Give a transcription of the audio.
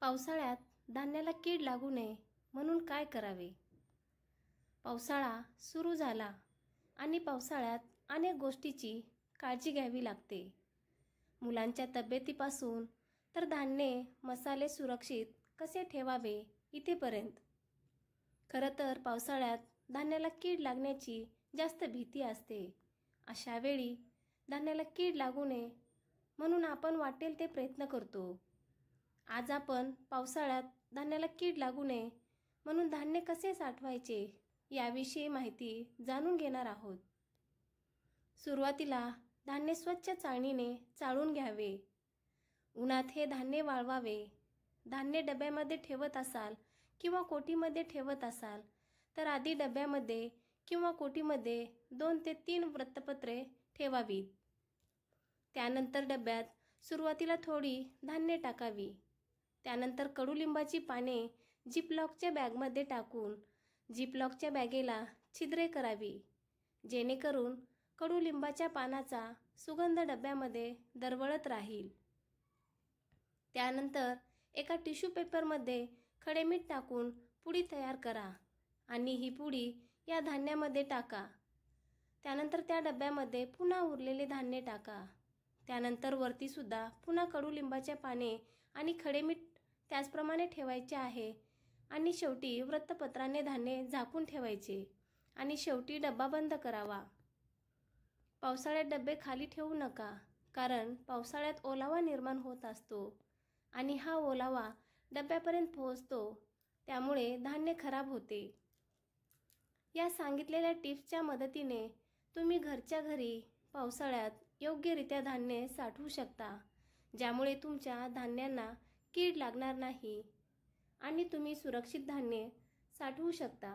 पावसाळ्यात धान्याला कीड लागू नये म्हणून काय करावे? पावसाळा सुरू झाला आणि पावसाळ्यात अनेक गोष्टीची काळजी घ्यावी लागते. मुलांच्या तब्येतीपासून तर धान्य, मसाले सुरक्षित कसे ठेवावे इथेपर्यंत. खरं तर पावसाळ्यात धान्याला कीड लागण्याची जास्त भीती असते. अशा वेळी धान्याला कीड लागू नये म्हणून आपण वाटेल ते प्रयत्न करतो. आज आपण पावसाळ्यात धान्याला कीड लागू नये म्हणून धान्य कसे साठवायचे याविषयी माहिती जाणून घेणार आहोत. सुरुवातीला धान्य स्वच्छ चाळणीने चाळून घ्यावे. उन्हात हे धान्य वाळवावे. धान्य डब्यामध्ये ठेवत असाल किंवा कोटीमध्ये ठेवत असाल तर आधी डब्यामध्ये किंवा कोटीमध्ये 2 ते 3 वृत्तपत्रे ठेवावीत. त्यानंतर डब्यात सुरुवातीला थोडी धान्य टाकावी. त्यानंतर कडुलिंबाची पाने जिपलॉकच्या बॅगमध्ये टाकून जिपलॉकच्या बॅगेला छिद्रे करावी, जेणेकरून कडुलिंबाच्या पानाचा सुगंध डब्यामध्ये दरवळत राहील. त्यानंतर एका टिश्यू पेपरमध्ये खडे मीठ टाकून पुडी तयार करा आणि ही पुडी या धान्यामध्ये टाका. त्यानंतर त्या डब्यामध्ये पुन्हा उरलेले धान्य टाका. त्यानंतर वरतीसुद्धा पुन्हा कडुलिंबाच्या पाने आणि खडे मीठ त्याचप्रमाणे ठेवायचे आहे आणि शेवटी वृत्तपत्राने धान्य झाकून ठेवायचे आणि शेवटी डब्बा बंद करावा. पावसाळ्यात डबे खाली ठेवू नका, कारण पावसाळ्यात ओलावा निर्माण होत असतो आणि हा ओलावा डब्यापर्यंत पोहोचतो, त्यामुळे धान्य खराब होते. या सांगितलेल्या टिप्सच्या मदतीने तुम्ही घरच्या घरी पावसाळ्यात योग्यरित्या धान्य साठवू शकता, ज्यामुळे तुमच्या धान्यांना कीड लागणार नाही आणि तुम्ही सुरक्षित धान्य साठवू शकता.